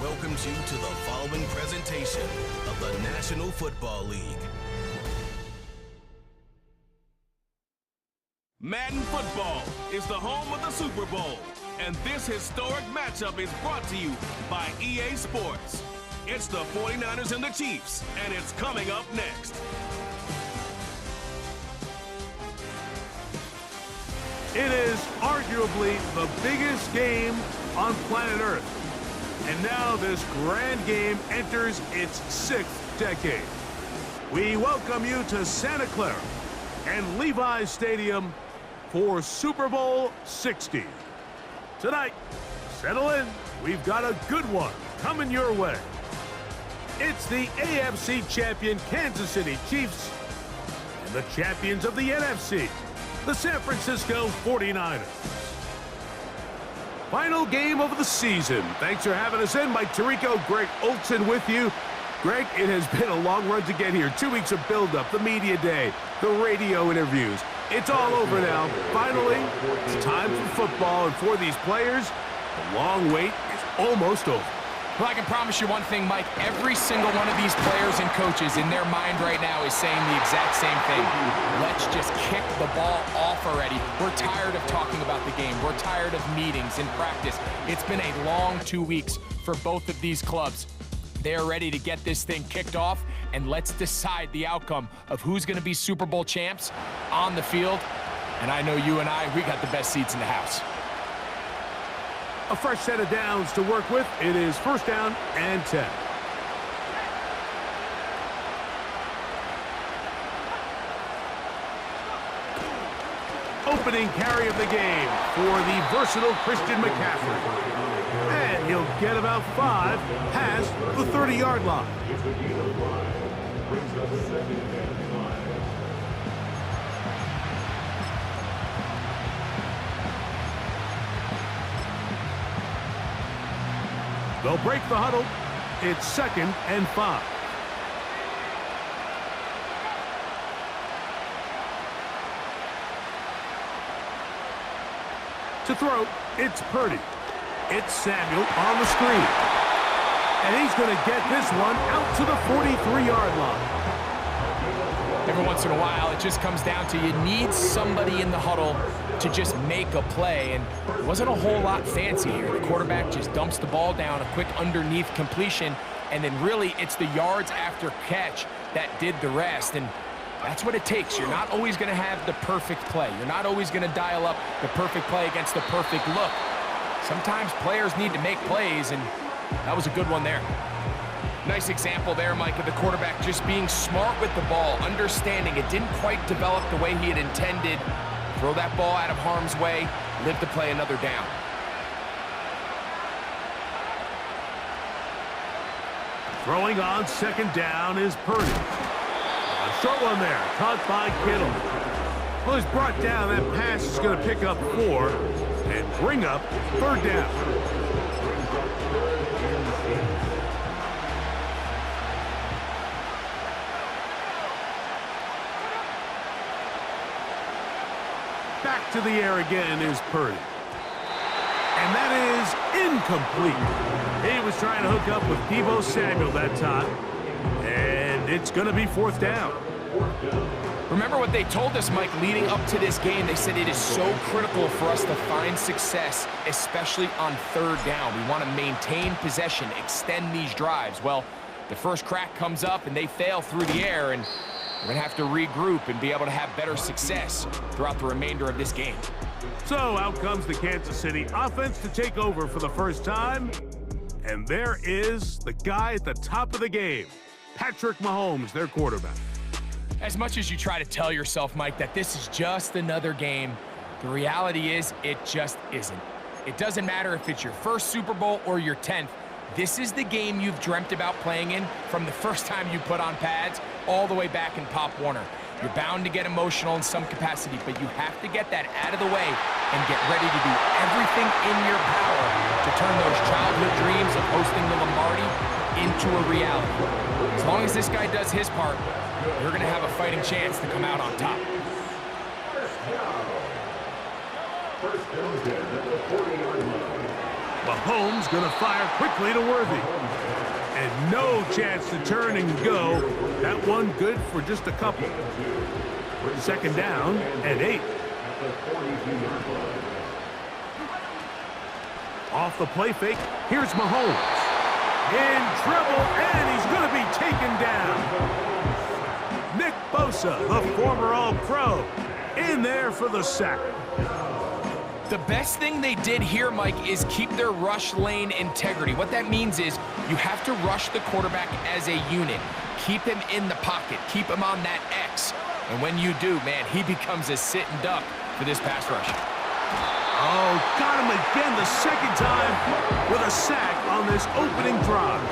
welcomes you to the following presentation of the National Football League. Madden Football is the home of the Super Bowl, and this historic matchup is brought to you by EA Sports. It's the 49ers and the Chiefs, and it's coming up next. It is arguably the biggest game on planet Earth. And now this grand game enters its 6th decade. We welcome you to Santa Clara and Levi's Stadium for Super Bowl 60. Tonight, settle in. We've got a good one coming your way. It's the AFC champion Kansas City Chiefs and the champions of the NFC, the San Francisco 49ers. Final game of the season. Thanks for having us in. Mike Tirico, Greg Olsen with you. Greg, it has been a long run to get here. 2 weeks of build-up, the media day, the radio interviews. It's all over now. Finally, it's time for football, and for these players, the long wait is almost over. Well, I can promise you one thing, Mike. Every single one of these players and coaches in their mind right now is saying the exact same thing. Let's just kick the ball off already. We're tired of talking about the game. We're tired of meetings and practice. It's been a long 2 weeks for both of these clubs. They're ready to get this thing kicked off, and let's decide the outcome of who's going to be Super Bowl champs on the field. And I know you and we got the best seats in the house. A fresh set of downs to work with. It is 1st down and 10. Opening carry of the game for the versatile Christian McCaffrey. And he'll get about 5 past the 30-yard line. They'll break the huddle. It's 2nd and 5. To throw, it's Purdy. It's Samuel on the screen. And he's going to get this one out to the 43-yard line. Every once in a while, it just comes down to you need somebody in the huddle to just make a play, and it wasn't a whole lot fancy here. The quarterback just dumps the ball down, a quick underneath completion, and then really it's the yards after catch that did the rest, and that's what it takes. You're not always going to have the perfect play. You're not always going to dial up the perfect play against the perfect look. Sometimes players need to make plays, and that was a good one there. Nice example there, Mike, of the quarterback just being smart with the ball, understanding it didn't quite develop the way he had intended. Throw that ball out of harm's way, live to play another down. Throwing on 2nd down is Purdy. A short one there, caught by Kittle. Well, he's brought down. That pass is going to pick up 4 and bring up 3rd down. Back to the air again is Purdy. And that is incomplete. He was trying to hook up with Deebo Samuel that time. And it's going to be 4th down. Remember what they told us, Mike, leading up to this game. They said it is so critical for us to find success, especially on 3rd down. We want to maintain possession, extend these drives. Well, the first crack comes up and they fail through the air, and we're going to have to regroup and be able to have better success throughout the remainder of this game. So out comes the Kansas City offense to take over for the first time. And there is the guy at the top of the game, Patrick Mahomes, their quarterback. As much as you try to tell yourself, Mike, that this is just another game, the reality is it just isn't. It doesn't matter if it's your first Super Bowl or your 10th. This is the game you've dreamt about playing in from the first time you put on pads all the way back in Pop Warner. You're bound to get emotional in some capacity, but you have to get that out of the way and get ready to do everything in your power to turn those childhood dreams of hosting the Lombardi into a reality. As long as this guy does his part, you're going to have a fighting chance to come out on top. Mahomes going to fire quickly to Worthy. And no chance to turn and go. That one good for just a couple. Second down and 8. Off the play fake, here's Mahomes. In trouble, and he's going to be taken down. Nick Bosa, the former All-Pro, in there for the sack. The best thing they did here, Mike, is keep their rush lane integrity. What that means is you have to rush the quarterback as a unit. Keep him in the pocket. Keep him on that X. And when you do, man, he becomes a sitting duck for this pass rush. Oh, got him again the second time with a sack on this opening drive.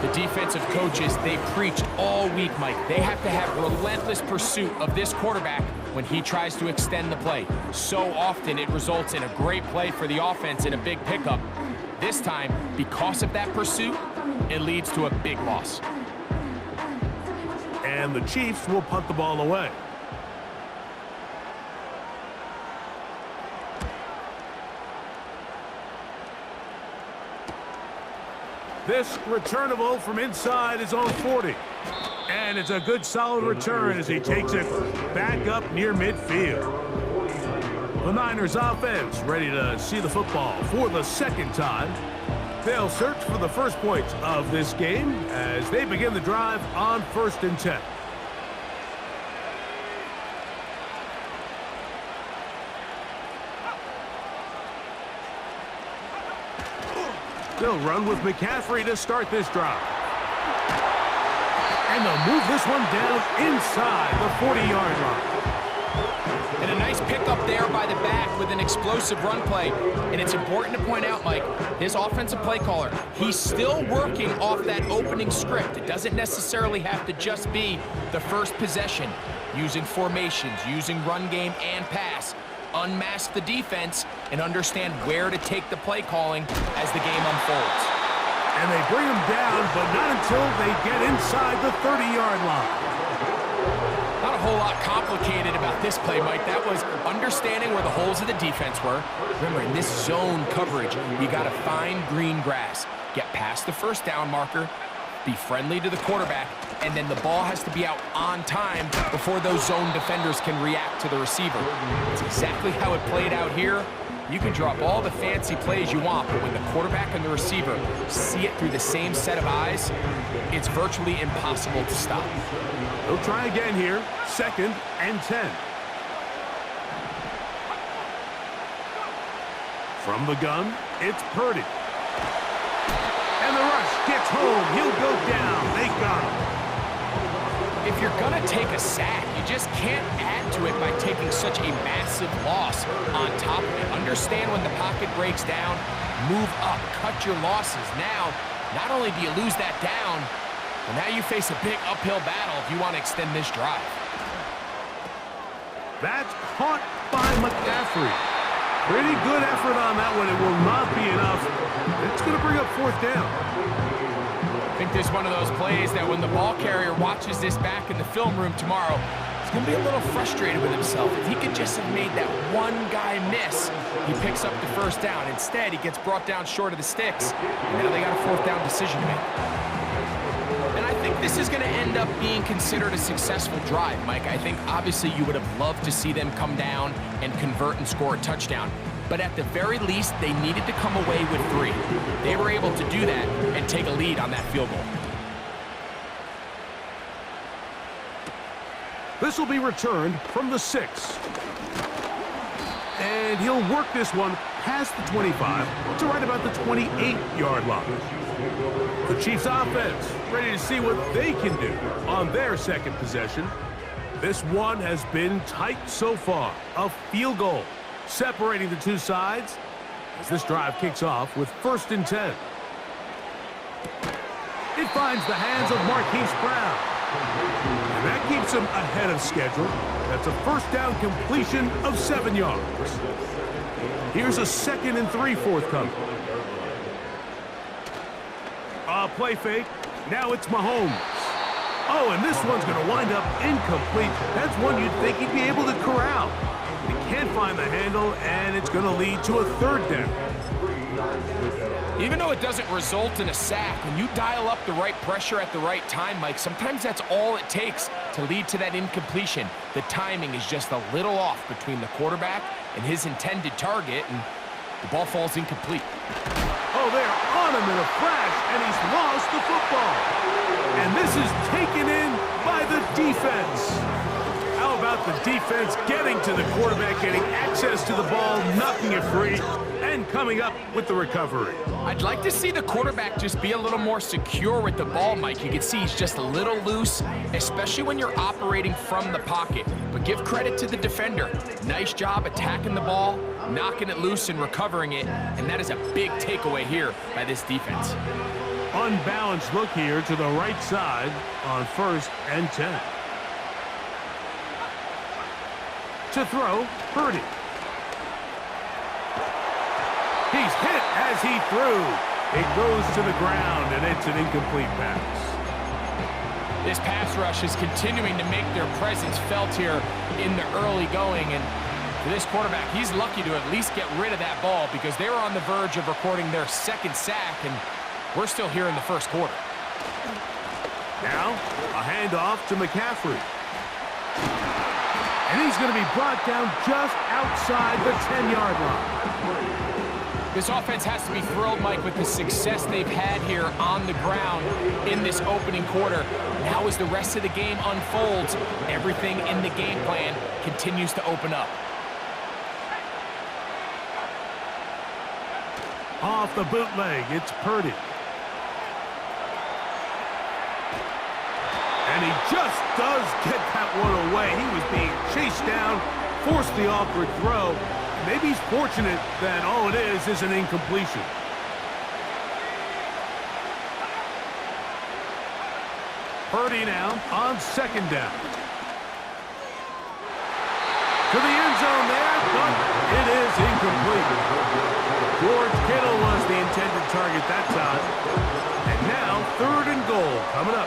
The defensive coaches, they preached all week, Mike. They have to have relentless pursuit of this quarterback when he tries to extend the play. So often it results in a great play for the offense and a big pickup. This time, because of that pursuit, it leads to a big loss. And the Chiefs will punt the ball away. This returnable from inside his own 40. And it's a good solid return as he takes it back up near midfield. The Niners offense ready to see the football for the second time. They'll search for the first points of this game as they begin the drive on 1st and 10. They'll run with McCaffrey to start this drive. And they'll move this one down inside the 40-yard line. And a nice pickup there by the back with an explosive run play. And it's important to point out, Mike, this offensive play caller, he's still working off that opening script. It doesn't necessarily have to just be the first possession. Using formations, using run game and pass. Unmask the defense and understand where to take the play calling as the game unfolds. And they bring him down, but not until they get inside the 30-yard line. Not a whole lot complicated about this play, Mike. That was understanding where the holes of the defense were. Remember, in this zone coverage, you got to find green grass. Get past the first down marker, be friendly to the quarterback, and then the ball has to be out on time before those zone defenders can react to the receiver. It's exactly how it played out here. You can draw up all the fancy plays you want, but when the quarterback and the receiver see it through the same set of eyes, it's virtually impossible to stop. They'll try again here, 2nd and 10. From the gun, it's Purdy. And the rush gets home. He'll go down. They got him. If you're going to take a sack, you just can't add to it by taking such a massive loss on top of it. Understand when the pocket breaks down, move up, cut your losses. Now, not only do you lose that down, but now you face a big uphill battle if you want to extend this drive. That's caught by McCaffrey. Pretty good effort on that one. It will not be enough. It's going to bring up 4th down. I think this is one of those plays that when the ball carrier watches this back in the film room tomorrow, he's going to be a little frustrated with himself. If he could just have made that one guy miss, he picks up the 1st down. Instead, he gets brought down short of the sticks, and now they got a 4th down decision to make. And I think this is going to end up being considered a successful drive, Mike. I think obviously you would have loved to see them come down and convert and score a touchdown. But at the very least, they needed to come away with 3. They were able to do that and take a lead on that field goal. This will be returned from the 6. And he'll work this one past the 25 to right about the 28-yard line. The Chiefs offense ready to see what they can do on their 2nd possession. This one has been tight so far. A field goal separating the two sides as this drive kicks off with 1st and 10. It finds the hands of Marquise Brown. And that keeps him ahead of schedule. That's a 1st down completion of 7 yards. Here's a 2nd and 3 forthcoming. A play fake. Now it's Mahomes. Oh, and this one's going to wind up incomplete. That's one you'd think he'd be able to corral. He can't find the handle, and it's going to lead to a 3rd down. Even though it doesn't result in a sack, when you dial up the right pressure at the right time, Mike, sometimes that's all it takes to lead to that incompletion. The timing is just a little off between the quarterback and his intended target, and the ball falls incomplete. Oh, they're on him in a flash, and he's lost the football. And this is taken in by the defense. How about the defense getting to the quarterback, getting access to the ball, knocking it free, and coming up with the recovery? I'd like to see the quarterback just be a little more secure with the ball, Mike. You can see he's just a little loose, especially when you're operating from the pocket. But give credit to the defender. Nice job attacking the ball, knocking it loose and recovering it, and that is a big takeaway here by this defense. Unbalanced look here to the right side on 1st and 10. To throw, Purdy. He's hit as he threw. It goes to the ground, and it's an incomplete pass. This pass rush is continuing to make their presence felt here in the early going, and for this quarterback, he's lucky to at least get rid of that ball because they were on the verge of recording their 2nd sack, and we're still here in the 1st quarter. Now, a handoff to McCaffrey. And he's going to be brought down just outside the 10-yard line. This offense has to be thrilled, Mike, with the success they've had here on the ground in this opening quarter. Now as the rest of the game unfolds, everything in the game plan continues to open up. Off the bootleg, it's Purdy. And he just does get that one away. He was being chased down, forced the awkward throw. Maybe he's fortunate that all it is an incompletion. Purdy now on 2nd down. To the end zone there, but it is incomplete. George Kittle was the intended target that time. And now 3rd and goal coming up.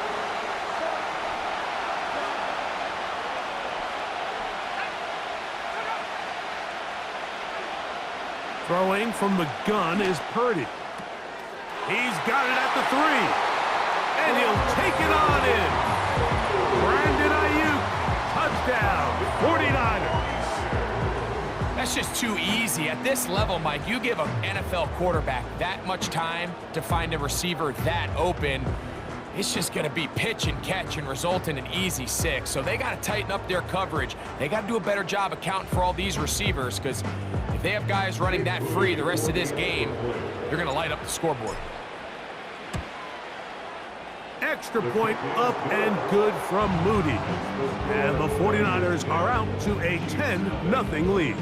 Throwing from the gun is Purdy. He's got it at the 3. And he'll take it on in. Brandon Ayuk, touchdown, 49ers. That's just too easy. At this level, Mike, you give an NFL quarterback that much time to find a receiver that open, it's just going to be pitch and catch and result in an easy 6. So they got to tighten up their coverage. They got to do a better job accounting for all these receivers, because if they have guys running that free the rest of this game, they're going to light up the scoreboard. Extra point up and good from Moody. And the 49ers are out to a 10-0 lead.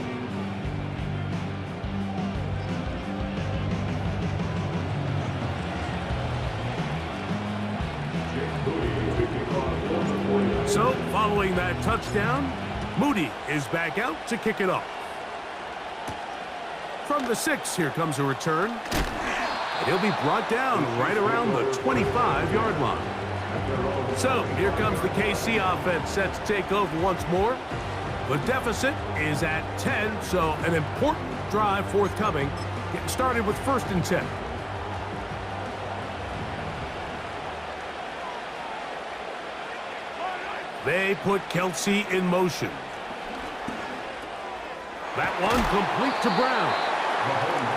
So, following that touchdown, Moody is back out to kick it off. From the 6, here comes a return. He'll be brought down right around the 25-yard line. So, here comes the KC offense set to take over once more. The deficit is at 10, so an important drive forthcoming. Getting started with 1st and 10. They put Kelsey in motion. That one complete to Brown.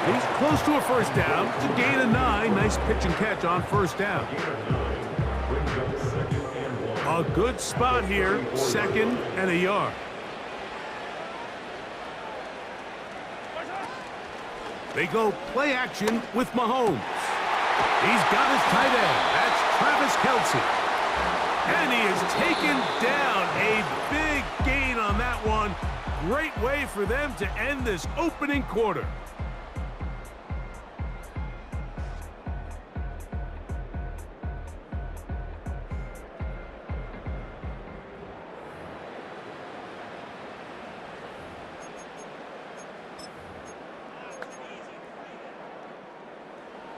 He's close to a 1st down to gain a 9. Nice pitch and catch on 1st down. A good spot here, 2nd and a yard. They go play action with Mahomes. He's got his tight end. That's Travis Kelce. And he is taken down. A big gain on that one. Great way for them to end this opening quarter.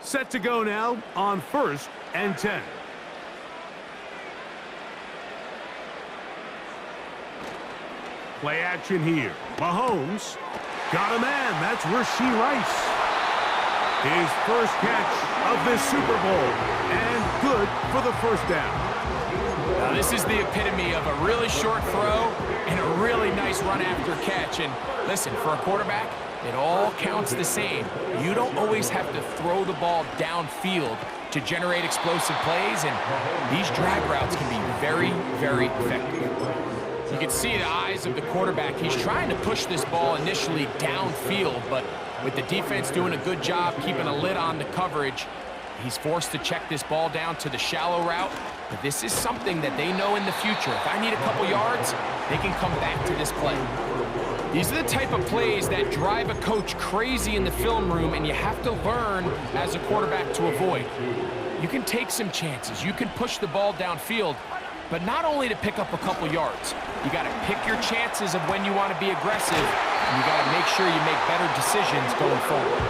Set to go now on 1st and 10. Play action here. Mahomes got a man. That's Rashee Rice. His first catch of this Super Bowl, and good for the first down. Now, this is the epitome of a really short throw and a really nice run after catch. And listen, for a quarterback, it all counts the same. You don't always have to throw the ball downfield to generate explosive plays, and these drag routes can be very, very effective. You can see the eyes of the quarterback. He's trying to push this ball initially downfield, but with the defense doing a good job keeping a lid on the coverage, he's forced to check this ball down to the shallow route. But this is something that they know in the future. If I need a couple yards, they can come back to this play. These are the type of plays that drive a coach crazy in the film room, and you have to learn as a quarterback to avoid. You can take some chances. You can push the ball downfield, but not only to pick up a couple yards. You got to pick your chances of when you want to be aggressive, and you got to make sure you make better decisions going forward.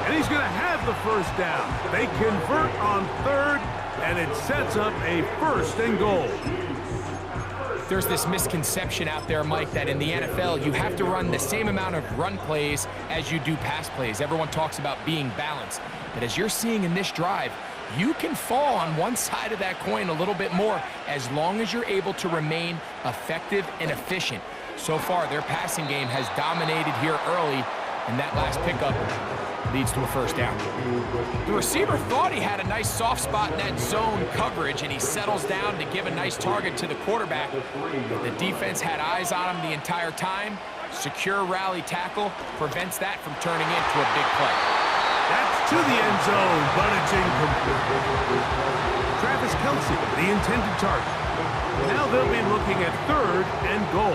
And he's going to have the first down. They convert on third, and it sets up a 1st and goal. There's this misconception out there, Mike, that in the NFL, you have to run the same amount of run plays as you do pass plays. Everyone talks about being balanced. But as you're seeing in this drive, you can fall on one side of that coin a little bit more as long as you're able to remain effective and efficient. So far, their passing game has dominated here early, and that last pickup leads to a 1st down. The receiver thought he had a nice soft spot in that zone coverage, and he settles down to give a nice target to the quarterback. The defense had eyes on him the entire time. Secure rally tackle prevents that from turning into a big play. That's to the end zone, but it's incomplete. Travis Kelce, the intended target. Now they'll be looking at 3rd and goal.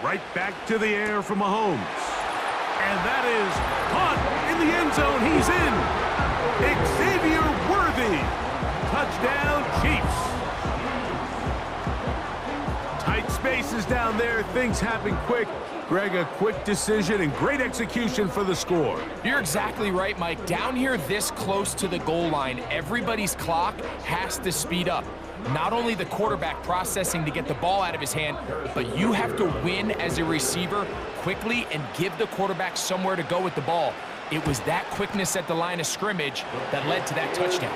Right back to the air for Mahomes. And that is caught in the end zone. He's in. Xavier Worthy. Touchdown, Chiefs. Tight spaces down there. Things happen quick. Greg, a quick decision and great execution for the score. You're exactly right, Mike. Down here this close to the goal line, everybody's clock has to speed up. Not only the quarterback processing to get the ball out of his hand, but you have to win as a receiver quickly and give the quarterback somewhere to go with the ball. It was that quickness at the line of scrimmage that led to that touchdown.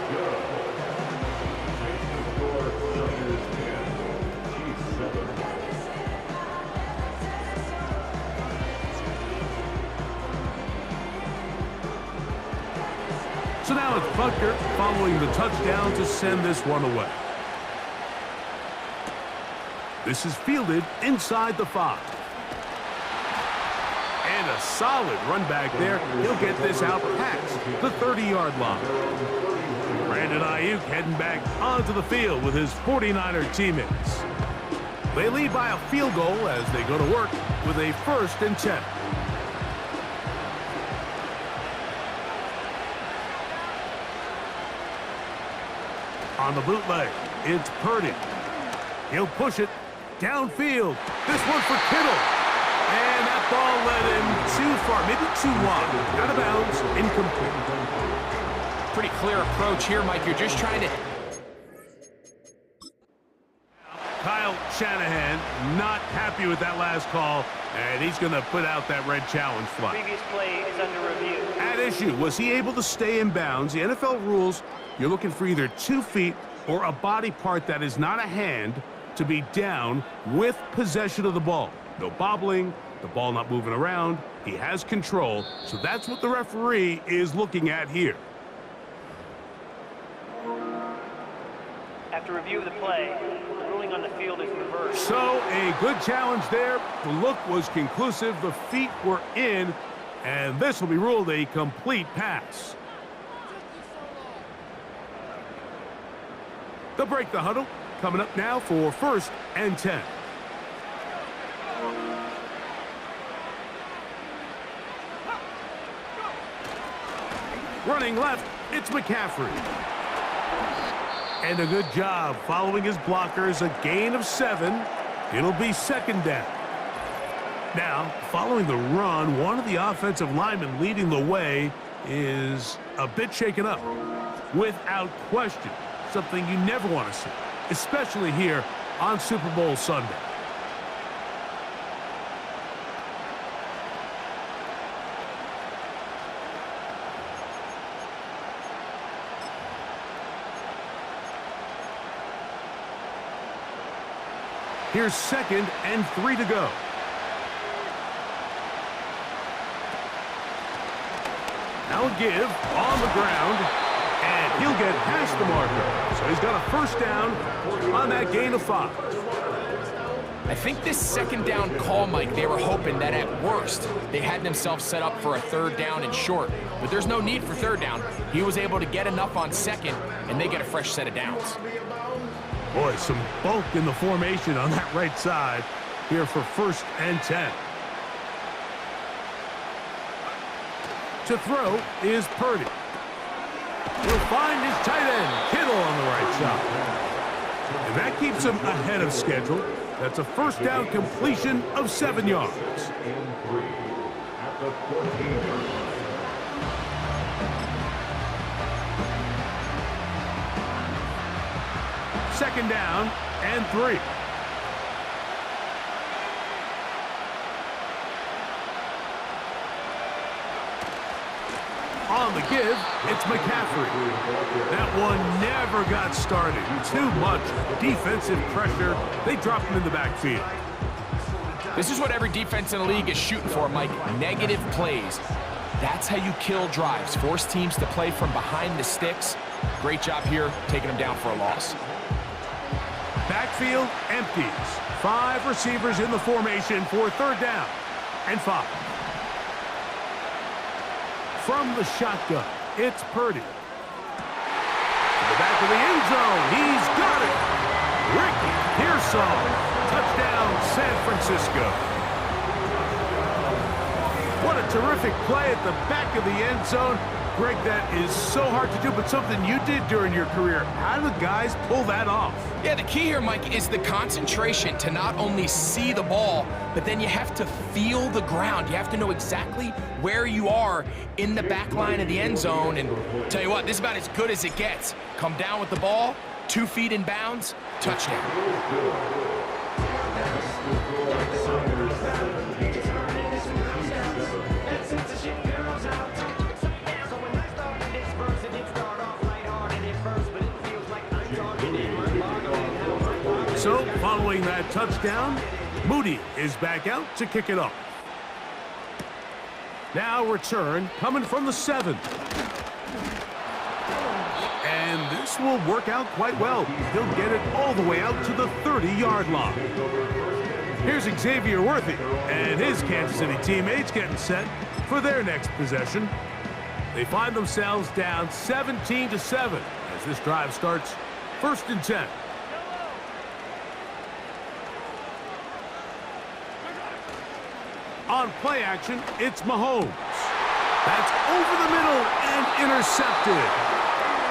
So now it's Butker following the touchdown to send this one away. This is fielded inside the 5. And a solid run back there. He'll get this out past the 30-yard line. Brandon Ayuk heading back onto the field with his 49er teammates. They lead by a field goal as they go to work with a 1st and 10. On the bootleg, it's Purdy. He'll push it downfield. This one for Kittle. And that ball led him too far, maybe too wide. Out of bounds, incomplete. Pretty clear approach here, Mike. You're just trying to... Kyle Shanahan not happy with that last call, and he's going to put out that red challenge flag. Previous play is under review. At issue, was he able to stay in bounds? The NFL rules, you're looking for either 2 feet or a body part that is not a hand to be down with possession of the ball. No bobbling, the ball not moving around. He has control, so that's what the referee is looking at here. After review of the play, the ruling on the field is reversed. So a good challenge there. The look was conclusive. The feet were in, and this will be ruled a complete pass. They'll break the huddle. Coming up now for 1st and 10. Running left, it's McCaffrey. And a good job following his blockers, a gain of 7. It'll be 2nd down. Now, following the run, one of the offensive linemen leading the way is a bit shaken up. Without question, something you never want to see, especially here on Super Bowl Sunday. Here's 2nd and 3 to go. Now a give on the ground, and he'll get past the marker. So he's got a first down on that gain of 5. I think this 2nd down call, Mike, they were hoping that at worst they had themselves set up for a 3rd down and short. But there's no need for 3rd down. He was able to get enough on 2nd, and they get a fresh set of downs. Boy, some bulk in the formation on that right side here for 1st and 10. To throw is Purdy. He'll find his tight end, Kittle, on the right side. And that keeps him ahead of schedule. That's a 1st down completion of 7 yards. Second down and 3. On the give, it's McCaffrey. That one never got started. Too much defensive pressure. They dropped him in the backfield. This is what every defense in the league is shooting for, Mike. Negative plays. That's how you kill drives. Force teams to play from behind the sticks. Great job here, taking them down for a loss. Backfield empties. 5 receivers in the formation for 3rd down and 5. From the shotgun, it's Purdy. To the back of the end zone, he's got it. Ricky Pearsall, touchdown San Francisco. What a terrific play at the back of the end zone. Greg, that is so hard to do, but something you did during your career. How do the guys pull that off? Yeah, the key here, Mike, is the concentration to not only see the ball, but then you have to feel the ground. You have to know exactly where you are in the back line of the end zone. And tell you what, this is about as good as it gets. Come down with the ball, 2 feet in bounds, touchdown. So, following that touchdown, Moody is back out to kick it off. Now return coming from the 7. And this will work out quite well. He'll get it all the way out to the 30-yard line. Here's Xavier Worthy and his Kansas City teammates getting set for their next possession. They find themselves down 17-7 as this drive starts 1st and 10. On play action, it's Mahomes. That's over the middle and intercepted.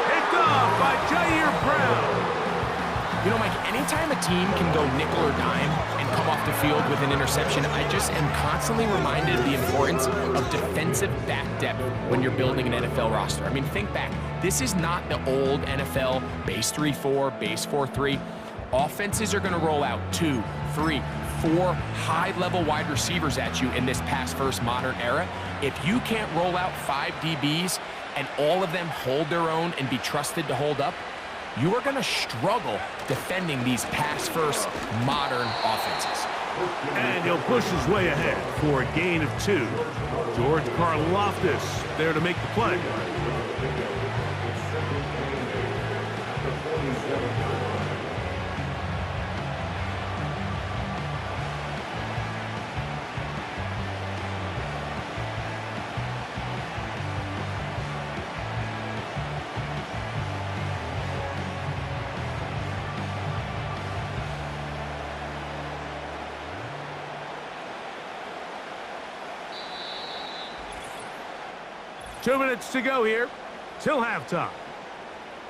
Picked off by Jair Brown. You know, Mike, anytime a team can go nickel or dime and come off the field with an interception, I just am constantly reminded of the importance of defensive back depth when you're building an NFL roster. I mean, think back. This is not the old NFL base 3-4, base 4-3. Offenses are going to roll out 2, 3, 4 high-level wide receivers at you in this pass-first modern era. If you can't roll out 5 DBs and all of them hold their own and be trusted to hold up, you are going to struggle defending these pass-first modern offenses. And he'll push his way ahead for a gain of 2. George Karlaftis there to make the play. Two minutes to go here till halftime.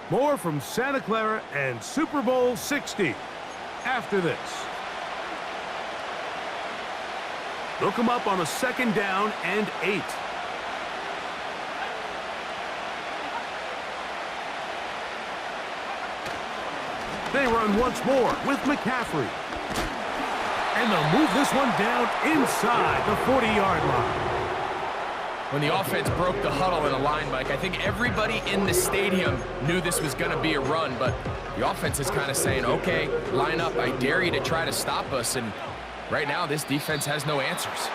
More from Santa Clara and Super Bowl 60 after this. They'll come up on a 2nd down and 8. They run once more with McCaffrey. And they'll move this one down inside the 40-yard line. When the offense broke the huddle in a line, Mike, I think everybody in the stadium knew this was going to be a run, but The offense is kind of saying, okay, line up. I dare you to try to stop us. And right now, this defense has no answers.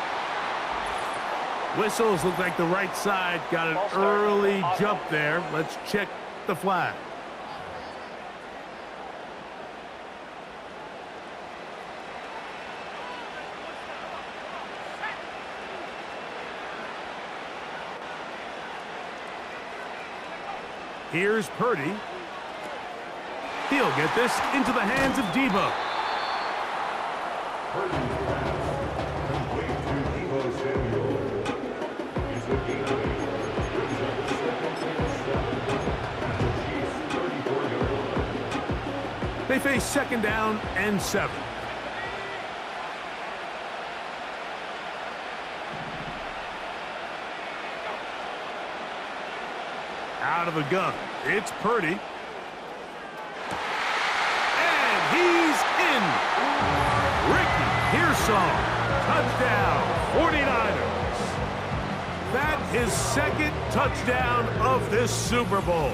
Whistles look like the right side got an early jump there. Let's check the flag. Here's Purdy. He'll get this into the hands of Debo. They face second down and 7. Out of the gun, it's Purdy. And he's in. Ricky Pearsall, touchdown, 49ers. That is second touchdown of this Super Bowl.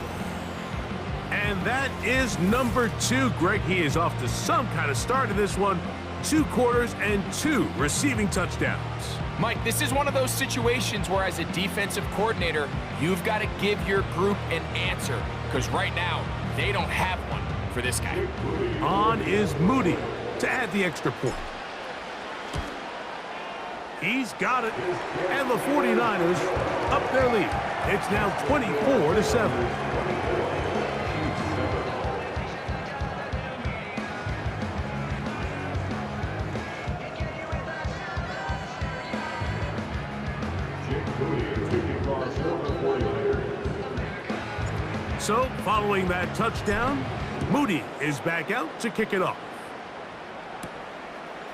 And that is number 2. Greg, he is off to some kind of start in this one. 2 quarters and 2 receiving touchdowns. Mike, this is one of those situations where as a defensive coordinator, you've got to give your group an answer. Because right now, they don't have one for this guy. On is Moody to add the extra point. He's got it. And the 49ers up their lead. It's now 24-7. So, following that touchdown, Moody is back out to kick it off.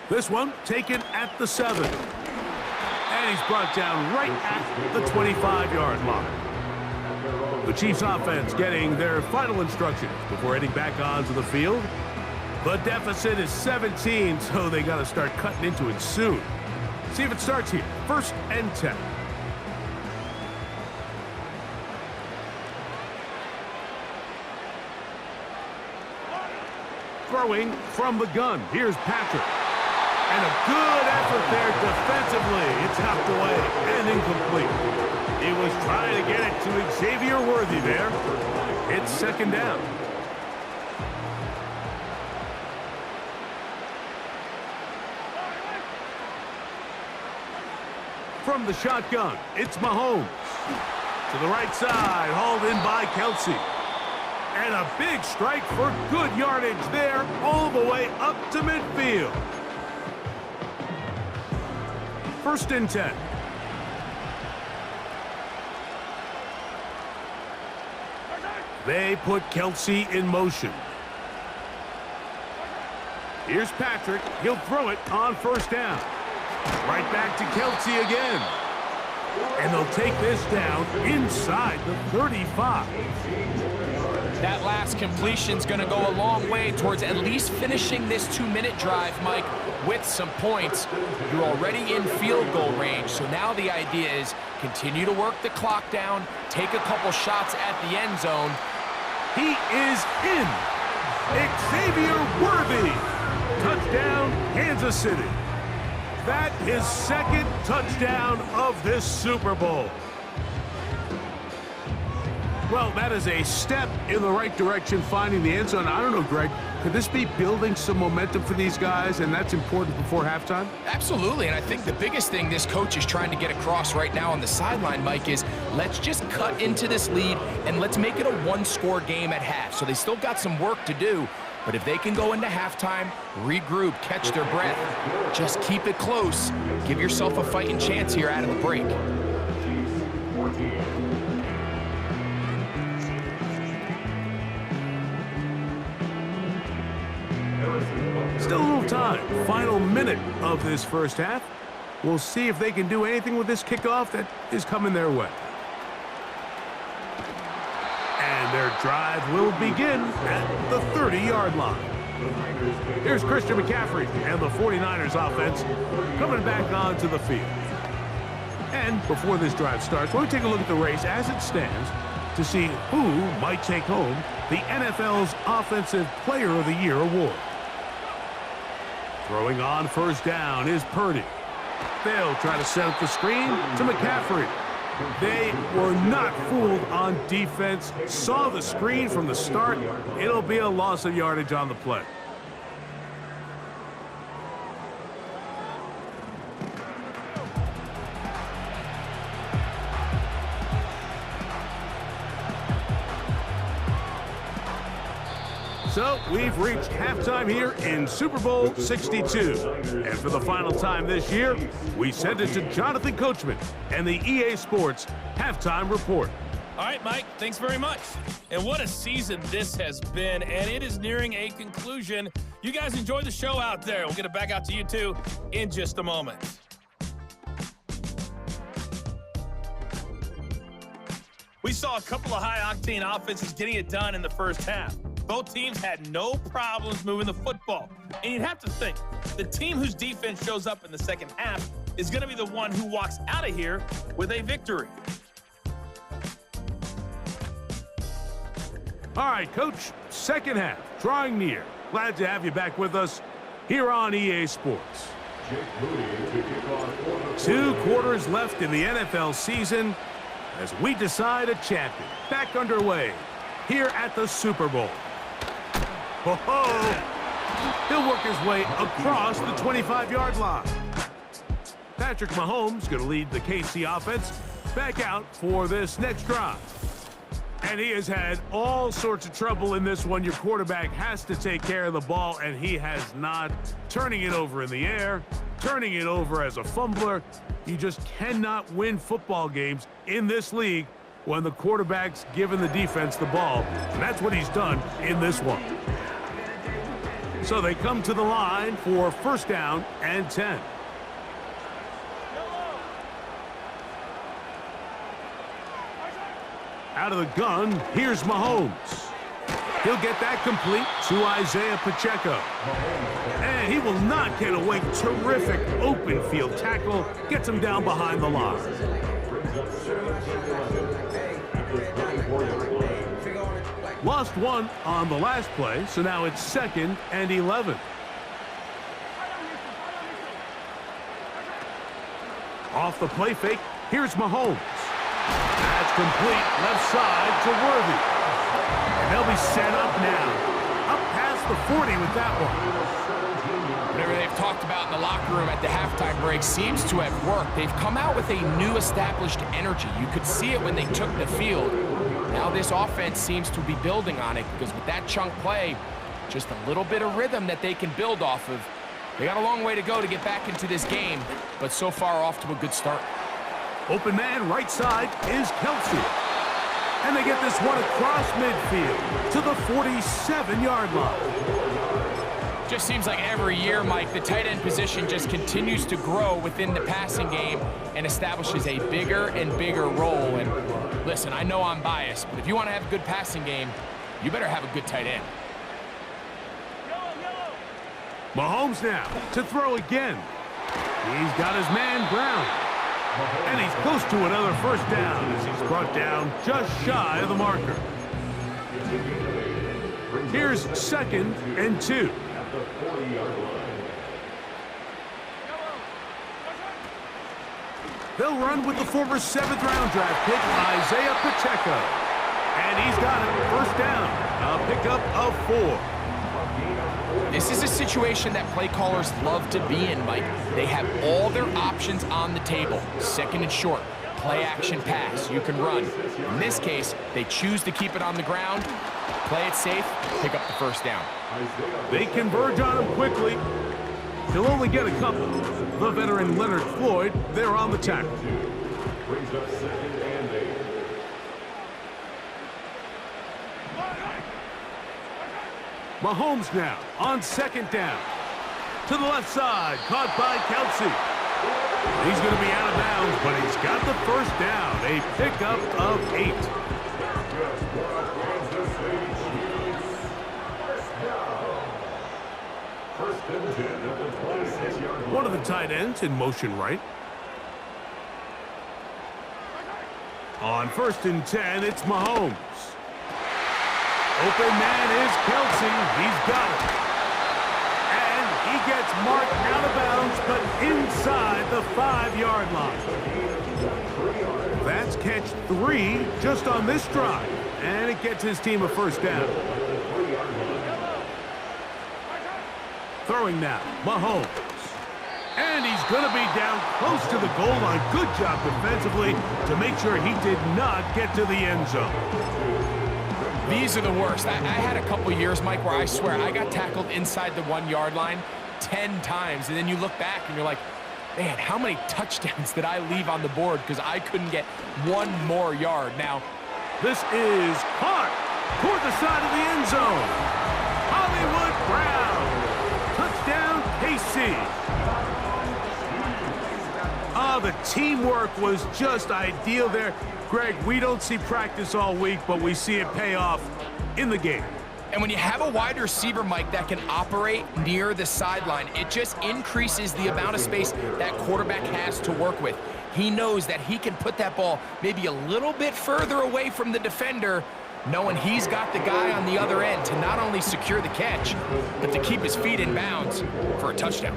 This one taken at the 7. And he's brought down right at the 25-yard line. The Chiefs offense getting their final instructions before heading back onto the field. The deficit is 17, so they got to start cutting into it soon. See if it starts here. 1st and 10. Throwing from the gun. Here's Patrick. And a good effort there defensively. It's knocked away and incomplete. He was trying to get it to Xavier Worthy there. It's second down. From the shotgun, it's Mahomes. To the right side, hauled in by Kelsey. And a big strike for good yardage there, all the way up to midfield. 1st and 10. They put Kelsey in motion. Here's Patrick. He'll throw it on 1st down. Right back to Kelsey again. And they'll take this down inside the 35. That last completion's going to go a long way towards at least finishing this 2-minute drive, Mike, with some points. You're already in field goal range, so now the idea is continue to work the clock down, take a couple shots at the end zone. He is in. Xavier Worthy. Touchdown, Kansas City. That is 2nd touchdown of this Super Bowl. Well, that is a step in the right direction, finding the end zone. I don't know, Greg, could this be building some momentum for these guys, and that's important before halftime? Absolutely, and I think the biggest thing this coach is trying to get across right now on the sideline, Mike, is let's just cut into this lead, and let's make it a 1-score game at half. So they still got some work to do, but if they can go into halftime, regroup, catch their breath, just keep it close, give yourself a fighting chance here out of the break. Still a little time. Final minute of this first half. We'll see if they can do anything with this kickoff that is coming their way. And their drive will begin at the 30-yard line. Here's Christian McCaffrey and the 49ers offense coming back onto the field. And before this drive starts, we'll take a look at the race as it stands. to see who might take home the NFL's Offensive Player of the Year award. Throwing on first down is Purdy. They'll try to set up the screen to McCaffrey. They were not fooled on defense, saw the screen from the start. It'll be a loss of yardage on the play. So we've reached halftime here in Super Bowl 62. And for the final time this year, we send it to Jonathan Coachman and the EA Sports Halftime Report. All right, Mike, thanks very much. And what a season this has been, and it is nearing a conclusion. You guys enjoy the show out there. We'll get it back out to you, too, in just a moment. We saw a couple of high-octane offenses getting it done in the first half. Both teams had no problems moving the football. And you'd have to think, the team whose defense shows up in the second half is going to be the one who walks out of here with a victory. All right, Coach, second half, drawing near. Glad to have you back with us here on EA Sports. 2 quarters left in the NFL season as we decide a champion. Back underway here at the Super Bowl. He'll work his way across the 25-yard line. Patrick Mahomes going to lead the KC offense back out for this next drive. And he has had all sorts of trouble in this one. Your quarterback has to take care of the ball, and he has not. Turning it over in the air, turning it over as a fumbler. You just cannot win football games in this league when the quarterback's giving the defense the ball. And that's what he's done in this one. So they come to the line for first down and 10. Out of the gun, here's Mahomes. He'll get that complete to Isaiah Pacheco. And he will not get away. Terrific open field tackle. Gets him down behind the line. Lost one on the last play, so now it's 2nd and 11. Off the play fake, here's Mahomes. That's complete left side to Worthy. And they'll be set up now. Up past the 40 with that one. Whatever they've talked about in the locker room at the halftime break seems to have worked. They've come out with a new established energy. You could see it when they took the field. Now this offense seems to be building on it because with that chunk play, just a little bit of rhythm that they can build off of. They got a long way to go to get back into this game, but so far off to a good start. Open man right side is Kelsey. And they get this one across midfield to the 47-yard line. Just seems like every year, Mike, the tight end position just continues to grow within the passing game and establishes a bigger and bigger role. And listen, I know I'm biased, but if you want to have a good passing game, you better have a good tight end. Mahomes now to throw again. He's got his man Brown. And he's close to another first down as he's brought down just shy of the marker. Here's 2nd and 2. They'll run with the former 7th-round draft pick, Isaiah Pacheco. And he's got it, first down, a pickup of 4. This is a situation that play callers love to be in, Mike. They have all their options on the table. 2nd and short, play action pass, you can run. In this case, they choose to keep it on the ground, play it safe, pick up the first down. They converge on him quickly. He'll only get a couple. The veteran Leonard Floyd, they're on the tackle. Mahomes now on 2nd down. To the left side, caught by Kelsey. He's going to be out of bounds, but he's got the first down. A pickup of 8. One of the tight ends in motion right. On 1st and 10, it's Mahomes. Open man is Kelsey. He's got it. And he gets marked out of bounds, but inside the 5-yard line. That's catch 3 just on this drive. And it gets his team a first down. Throwing now, Mahomes. And he's going to be down close to the goal line. Good job defensively to make sure he did not get to the end zone. These are the worst. I had a couple years, Mike, where I swear I got tackled inside the 1-yard line 10 times. And then you look back and you're like, man, how many touchdowns did I leave on the board because I couldn't get one more yard? Now, this is caught toward the side of the end zone. Hollywood Brown. Touchdown, KC. Oh, the teamwork was just ideal there. Greg, we don't see practice all week, but we see it pay off in the game. And when you have a wide receiver, Mike, that can operate near the sideline, it just increases the amount of space that quarterback has to work with. He knows that he can put that ball maybe a little bit further away from the defender, knowing he's got the guy on the other end to not only secure the catch, but to keep his feet in bounds for a touchdown.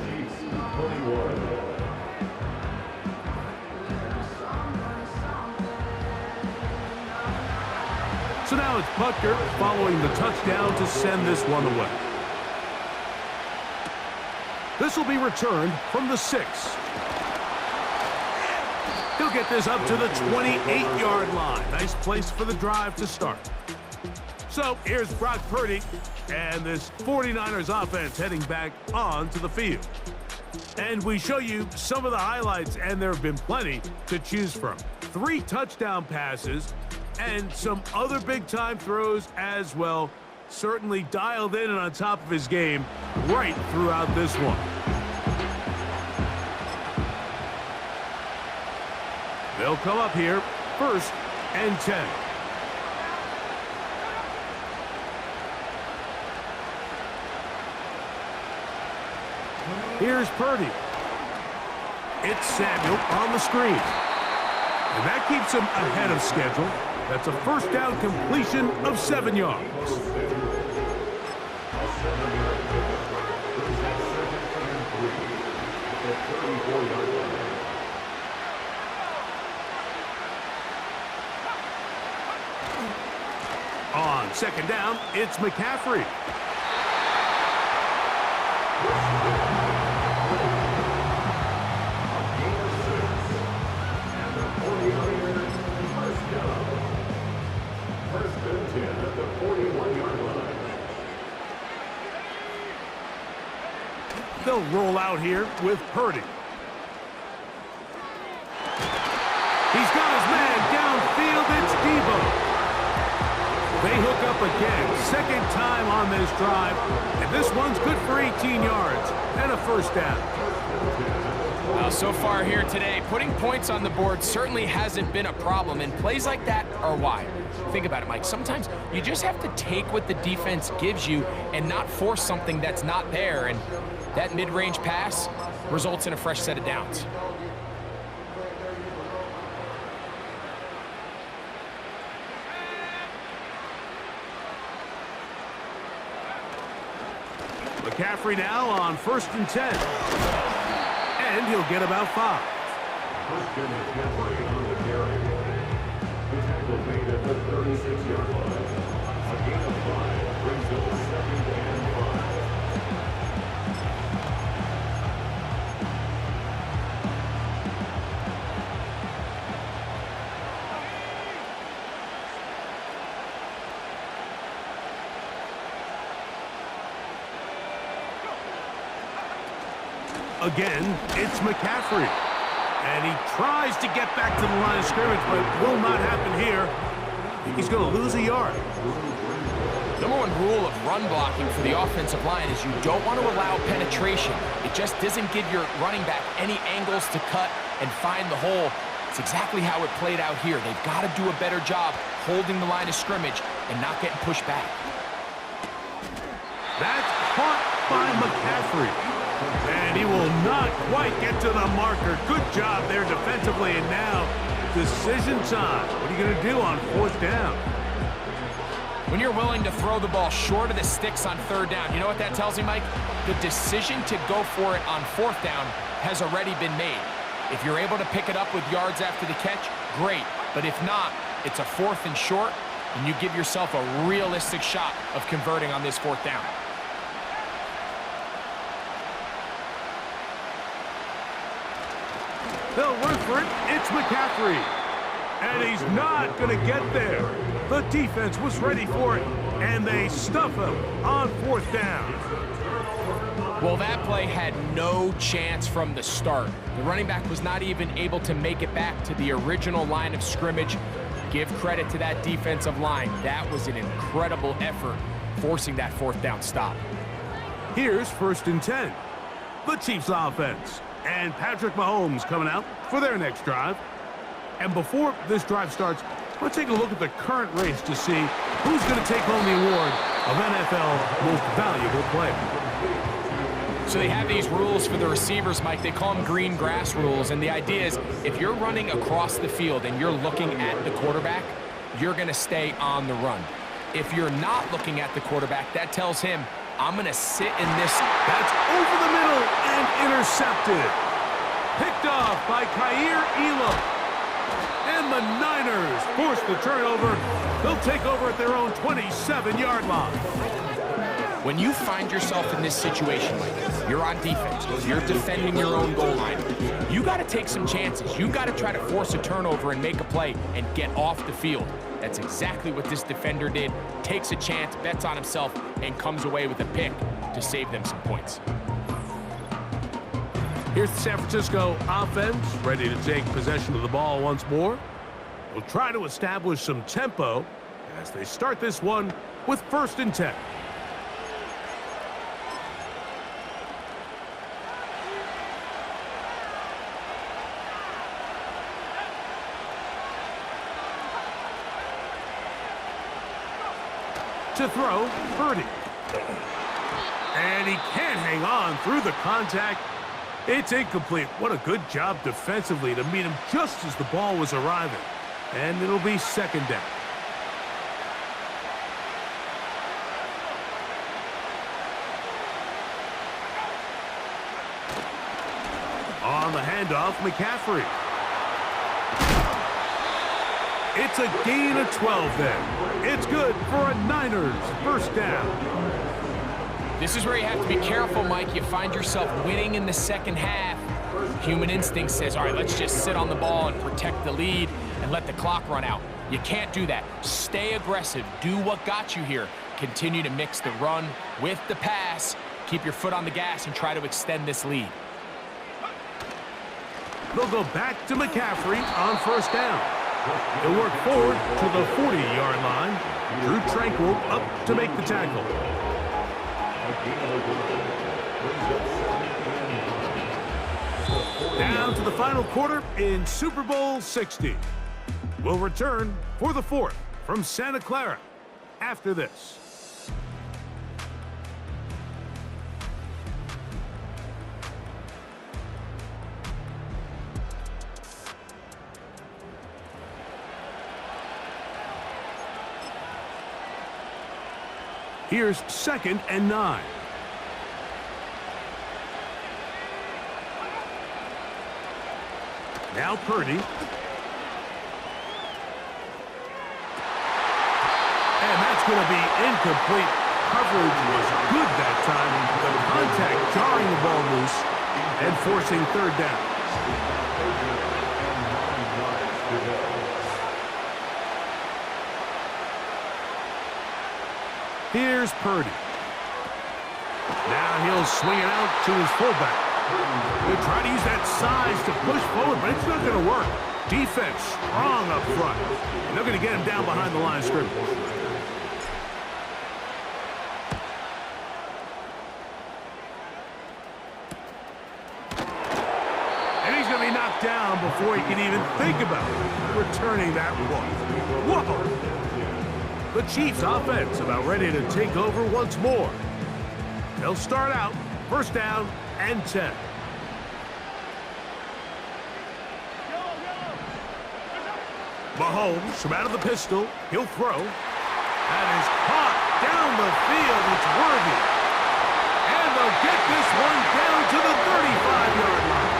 So now it's Butker following the touchdown to send this one away. This will be returned from the 6. He'll get this up to the 28-yard line. Nice place for the drive to start. So here's Brock Purdy and this 49ers offense heading back onto the field. And we show you some of the highlights, and there have been plenty to choose from. 3 touchdown passes and some other big-time throws as well. Certainly dialed in and on top of his game right throughout this one. They'll come up here, 1st and 10. Here's Purdy. It's Samuel on the screen. And that keeps him ahead of schedule. That's a first down completion of 7 yards. On 2nd down, it's McCaffrey. They'll roll out here with Purdy. He's got his man downfield. It's Debo. They hook up again. 2nd time on this drive. And this one's good for 18 yards and a first down. Well, so far here today, putting points on the board certainly hasn't been a problem. And plays like that are why. Think about it, Mike. Sometimes you just have to take what the defense gives you and not force something that's not there. And that mid-range pass results in a fresh set of downs. McCaffrey now on 1st and 10. And he'll get about 5. Again, it's McCaffrey. And he tries to get back to the line of scrimmage, but will not happen here. He's going to lose a yard. Number 1 rule of run blocking for the offensive line is you don't want to allow penetration. It just doesn't give your running back any angles to cut and find the hole. It's exactly how it played out here. They've got to do a better job holding the line of scrimmage and not getting pushed back. That's caught by McCaffrey. And he will not quite get to the marker. Good job there defensively, and now decision time. What are you going to do on 4th down? When you're willing to throw the ball short of the sticks on 3rd down, you know what that tells me, Mike? The decision to go for it on 4th down has already been made. If you're able to pick it up with yards after the catch, great. But if not, it's a 4th and short, and you give yourself a realistic shot of converting on this 4th down. They'll run for it. It's McCaffrey. And he's not going to get there. The defense was ready for it, and they stuff him on 4th down. Well, that play had no chance from the start. The running back was not even able to make it back to the original line of scrimmage. Give credit to that defensive line. That was an incredible effort, forcing that 4th down stop. Here's 1st and 10. The Chiefs offense. And Patrick Mahomes coming out for their next drive. And before this drive starts, let's take a look at the current race to see who's going to take home the award of NFL Most Valuable Player. So they have these rules for the receivers, Mike. They call them green grass rules. And the idea is if you're running across the field and you're looking at the quarterback, you're going to stay on the run. If you're not looking at the quarterback, that tells him, I'm going to sit in this. That's over the middle and intercepted. Picked off by Kaiir Elam. And the Niners force the turnover. They'll take over at their own 27-yard line. When you find yourself in this situation, like you're on defense, you're defending your own goal line, you got to take some chances. You got to try to force a turnover and make a play and get off the field. That's exactly what this defender did. Takes a chance, bets on himself, and comes away with a pick to save them some points. Here's the San Francisco offense, ready to take possession of the ball once more. They'll try to establish some tempo as they start this one with 1st and 10. To throw, Purdy. And he can't hang on through the contact. It's incomplete. What a good job defensively to meet him just as the ball was arriving. And it'll be 2nd down. On the handoff, McCaffrey. It's a gain of 12 then. It's good for a Niners 1st down. This is where you have to be careful, Mike. You find yourself winning in the 2nd half. Human instinct says, all right, let's just sit on the ball and protect the lead and let the clock run out. You can't do that. Stay aggressive. Do what got you here. Continue to mix the run with the pass. Keep your foot on the gas and try to extend this lead. They'll go back to McCaffrey on 1st down. He'll work forward to the 40-yard line. Drew Tranquil up to make the tackle. Down to the final quarter in Super Bowl 60. We'll return for the 4th from Santa Clara after this. Here's 2nd and 9. Now Purdy. And that's going to be incomplete. Coverage was good that time. The contact jarring the ball loose and forcing 3rd down. Here's Purdy. Now he'll swing it out to his fullback. They'll try to use that size to push forward, but it's not going to work. Defense strong up front. And they're going to get him down behind the line of scrimmage. And he's going to be knocked down before he can even think about returning that one. Whoa! The Chiefs offense about ready to take over once more. They'll start out 1st down and 10. Mahomes from out of the pistol. He'll throw. That is caught down the field. It's worthy. And they'll get this one down to the 35-yard line.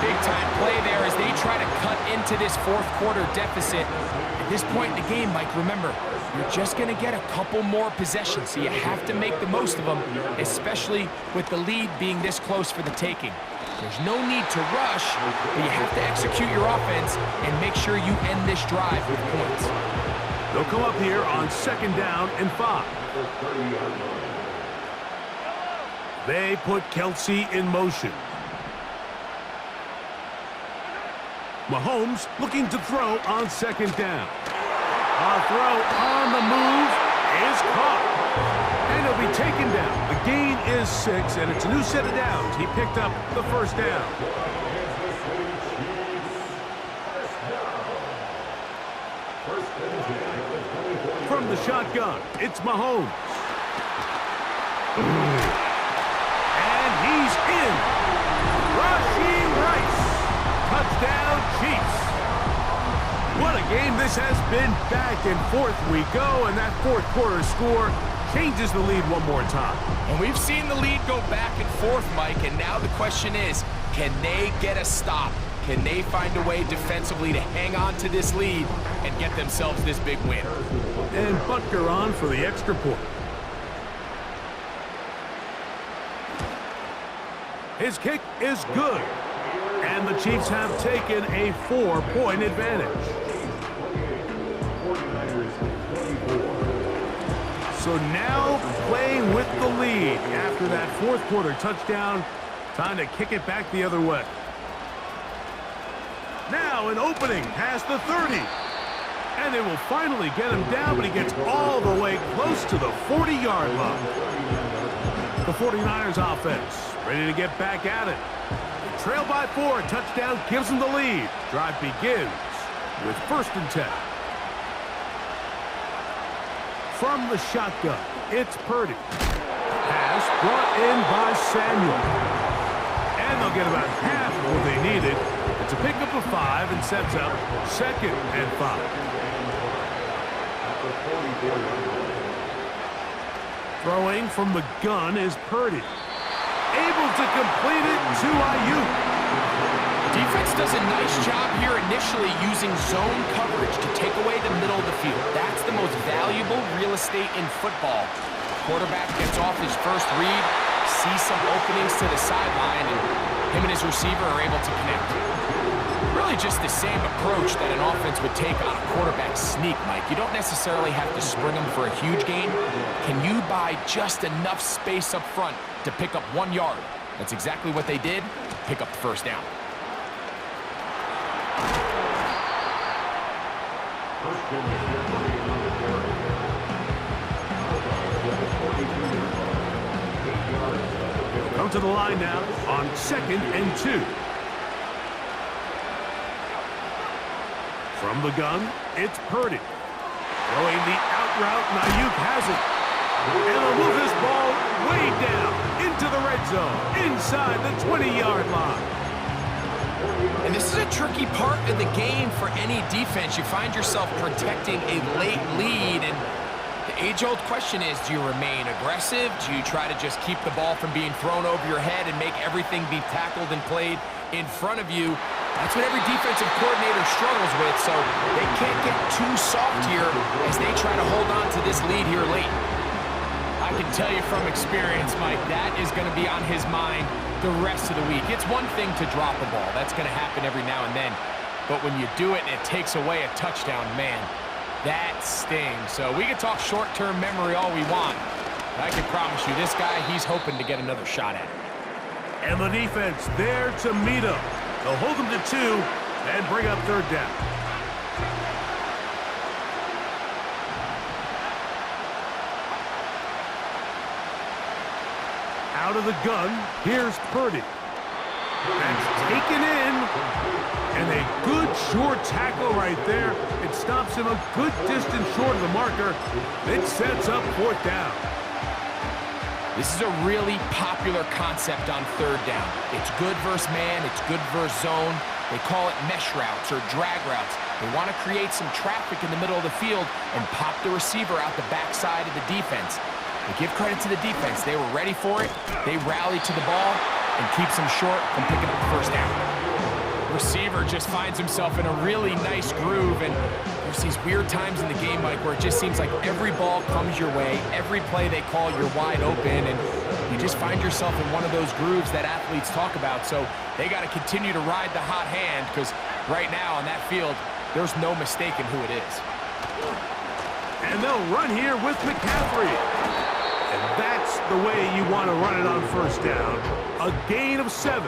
Big-time play there as they try to cut into this fourth-quarter deficit. At this point in the game, Mike, remember, you're just going to get a couple more possessions, so you have to make the most of them, especially with the lead being this close for the taking. There's no need to rush, but you have to execute your offense and make sure you end this drive with points. They'll come up here on 2nd down and 5. They put Kelsey in motion. Mahomes looking to throw on 2nd down. A throw on the move is caught. And he'll be taken down. The gain is 6, and it's a new set of downs. He picked up the 1st down. From the shotgun, it's Mahomes. And he's in. Rashee Rice. Touchdown, Chiefs. What a game this has been. Back and forth we go, and that fourth-quarter score changes the lead one more time. And we've seen the lead go back and forth, Mike, and now the question is, can they get a stop? Can they find a way defensively to hang on to this lead and get themselves this big win? And Butker on for the extra point. His kick is good. And the Chiefs have taken a 4-point advantage. So now playing with the lead after that fourth-quarter touchdown. Time to kick it back the other way. Now an opening past the 30. And they will finally get him down, but he gets all the way close to the 40-yard line. The 49ers offense ready to get back at it. Trail by 4, touchdown gives them the lead. Drive begins with 1st and 10. From the shotgun, it's Purdy. Pass brought in by Samuel. And they'll get about half of what they needed. It's a pickup of 5 and sets up 2nd and 5. Throwing from the gun is Purdy. Able to complete it to Ayuk. Defense does a nice job here initially using zone coverage to take away the middle of the field. That's the most valuable real estate in football. Quarterback gets off his first read, sees some openings to the sideline, and him and his receiver are able to connect. Really just the same approach that an offense would take on a quarterback sneak, Mike. You don't necessarily have to spring them for a huge gain. Can you buy just enough space up front to pick up 1 yard? That's exactly what they did. Pick up the 1st down. Come to the line now on 2nd and 2. From the gun, it's Purdy. Throwing the out route, and Ayuk has it. And they'll move this ball way down into the red zone, inside the 20-yard line. And this is a tricky part of the game for any defense. You find yourself protecting a late lead, and the age-old question is, do you remain aggressive? Do you try to just keep the ball from being thrown over your head and make everything be tackled and played in front of you? That's what every defensive coordinator struggles with, so they can't get too soft here as they try to hold on to this lead here late. I can tell you from experience, Mike, that is going to be on his mind the rest of the week. It's one thing to drop a ball. That's going to happen every now and then. But when you do it and it takes away a touchdown, man, that stings. So we can talk short-term memory all we want, but I can promise you this guy, he's hoping to get another shot at it. And the defense there to meet him. They'll hold him to 2 and bring up 3rd down. Out of the gun, here's Purdy. That's taken in. And a good short tackle right there. It stops him a good distance short of the marker. It sets up 4th down. This is a really popular concept on 3rd down. It's good versus man, it's good versus zone. They call it mesh routes or drag routes. They want to create some traffic in the middle of the field and pop the receiver out the backside of the defense. But give credit to the defense. They were ready for it. They rallied to the ball and keeps them short from picking up the first down. Receiver just finds himself in a really nice groove, and there's these weird times in the game, Mike, where it just seems like every ball comes your way, every play they call, you're wide open, and you just find yourself in one of those grooves that athletes talk about. So they got to continue to ride the hot hand, because right now on that field, there's no mistaking who it is. And they'll run here with McCaffrey. And that's the way you want to run it on first down. A gain of 7.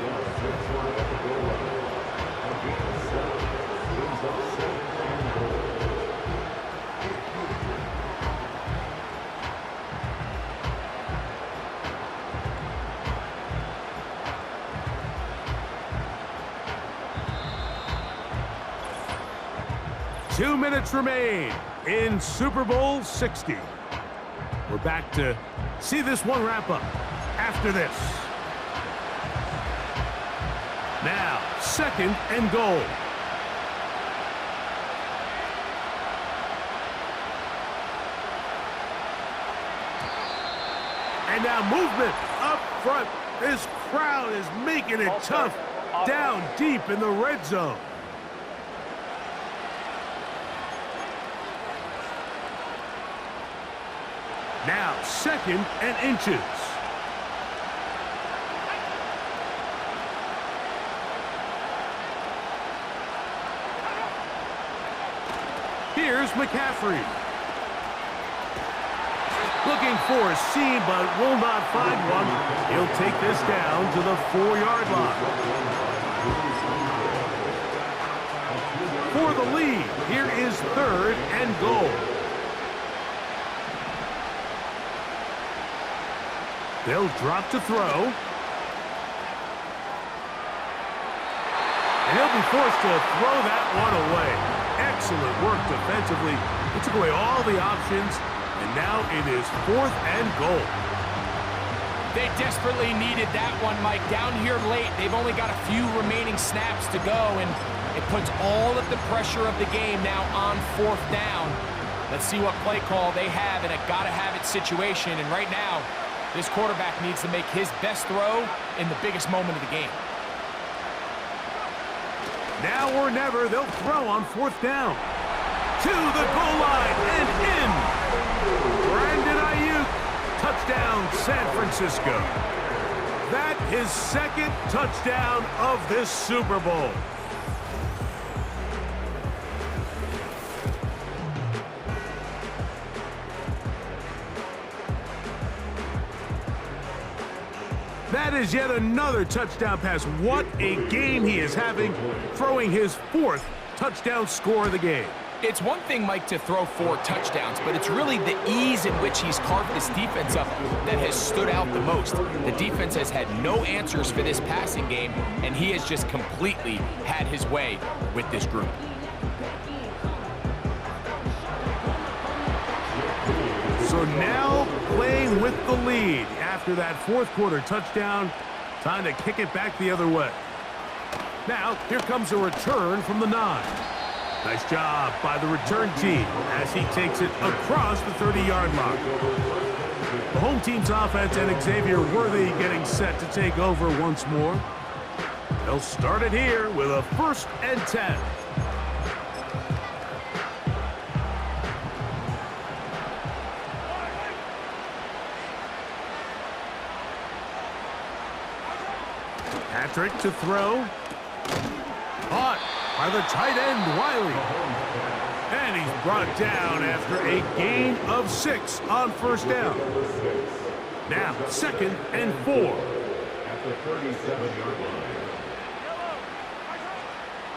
Two minutes remain in Super Bowl 60. We're back to see this one wrap up after this. Now, 2nd and goal. And now movement up front. This crowd is making it tough down deep in the red zone. Now, 2nd and inches. Here's McCaffrey. Looking for a seam, but will not find one. He'll take this down to the 4-yard line. For the lead, here is 3rd and goal. They'll drop to throw. And he'll be forced to throw that one away. Excellent work defensively. He took away all the options, and now it is 4th and goal. They desperately needed that one, Mike. Down here late, they've only got a few remaining snaps to go, and it puts all of the pressure of the game now on 4th down. Let's see what play call they have in a gotta-have-it situation, and right now, this quarterback needs to make his best throw in the biggest moment of the game. Now or never, they'll throw on 4th down. To the goal line and in. Brandon Ayuk, touchdown San Francisco. That is 2nd touchdown of this Super Bowl. That is yet another touchdown pass. What a game he is having, throwing his 4th touchdown score of the game. It's one thing, Mike, to throw 4 touchdowns, but it's really the ease in which he's carved this defense up that has stood out the most. The defense has had no answers for this passing game, and he has just completely had his way with this group. So now playing with the lead after that 4th quarter touchdown, time to kick it back the other way. Now, here comes a return from the 9. Nice job by the return team as he takes it across the 30-yard line. The home team's offense and Xavier Worthy getting set to take over once more. They'll start it here with a 1st and 10. Patrick to throw. Caught by the tight end, Wiley. And he's brought down after a gain of 6 on 1st down. Now 2nd and 4. At the 37-yard line.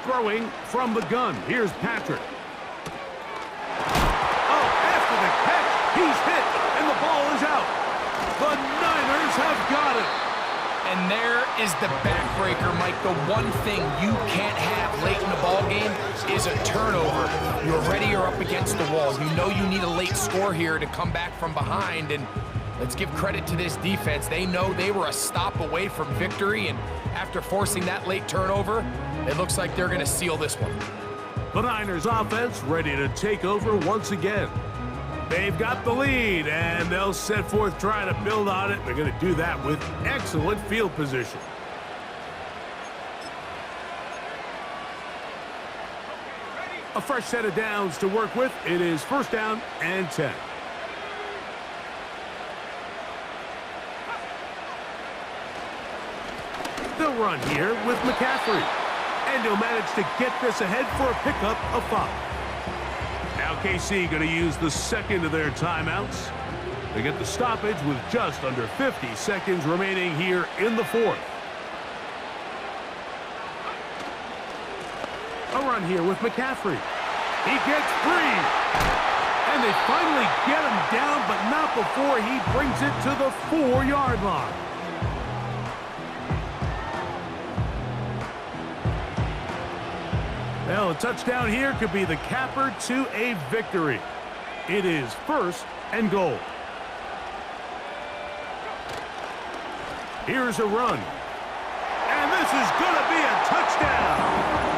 Throwing from the gun. Here's Patrick. Oh, after the catch, he's hit, and the ball is out. The Niners have got it. And there is the backbreaker, Mike. The one thing you can't have late in the ball game is a turnover. You're ready or up against the wall. You know you need a late score here to come back from behind, and let's give credit to this defense. They know they were a stop away from victory, and after forcing that late turnover, it looks like they're going to seal this one. The Niners offense ready to take over once again. They've got the lead, and they'll set forth trying to build on it. They're going to do that with excellent field position. A fresh set of downs to work with. It is 1st down and 10. They'll run here with McCaffrey. And he'll manage to get this ahead for a pickup of 5. Now KC going to use the second of their timeouts. They get the stoppage with just under 50 seconds remaining here in the 4th. A run here with McCaffrey. He gets free. And they finally get him down, but not before he brings it to the 4-yard line. Well, a touchdown here could be the capper to a victory. It is 1st and goal. Here's a run. And this is going to be a touchdown.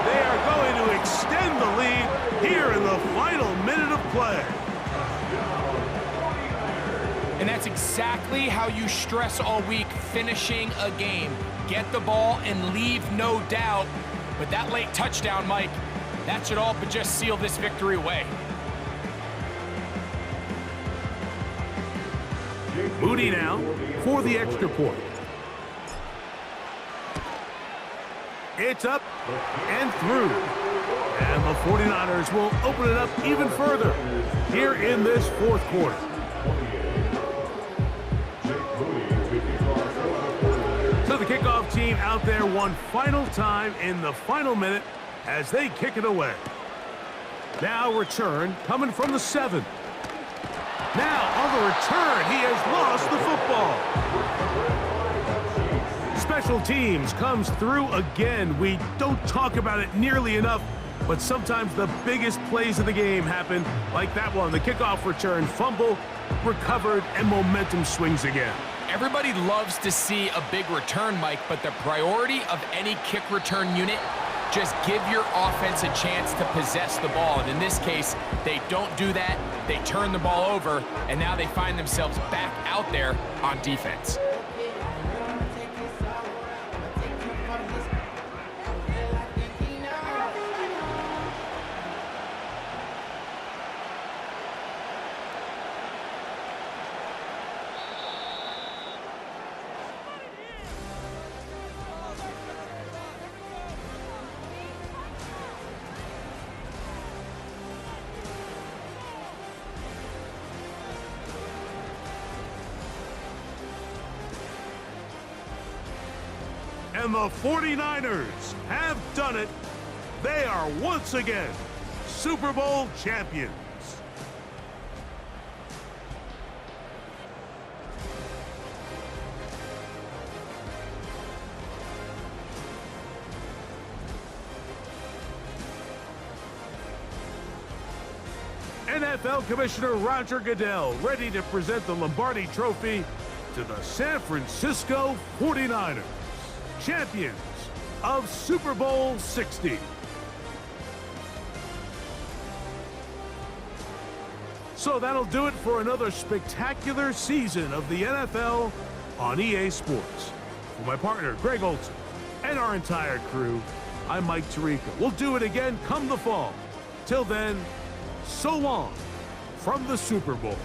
They are going to extend the lead here in the final minute of play. And that's exactly how you stress all week, finishing a game. Get the ball and leave no doubt. But that late touchdown, Mike, that should all but just seal this victory away. Moody now for the extra point. It's up and through. And the 49ers will open it up even further here in this 4th quarter. So the kickoff team out there one final time in the final minute as they kick it away. Now return coming from the 7. Now on the return, he has lost the football. Special teams comes through again. We don't talk about it nearly enough, but sometimes the biggest plays of the game happen like that one. The kickoff return, fumble, recovered, and momentum swings again. Everybody loves to see a big return, Mike, but the priority of any kick return unit, just give your offense a chance to possess the ball. And in this case, they don't do that. They turn the ball over, and now they find themselves back out there on defense. And the 49ers have done it. They are once again Super Bowl champions. NFL Commissioner Roger Goodell ready to present the Lombardi Trophy to the San Francisco 49ers, champions of Super Bowl 60. So that'll do it for another spectacular season of the NFL on EA Sports. For my partner, Greg Olson, and our entire crew, I'm Mike Tirico. We'll do it again come the fall. Till then, so long from the Super Bowl.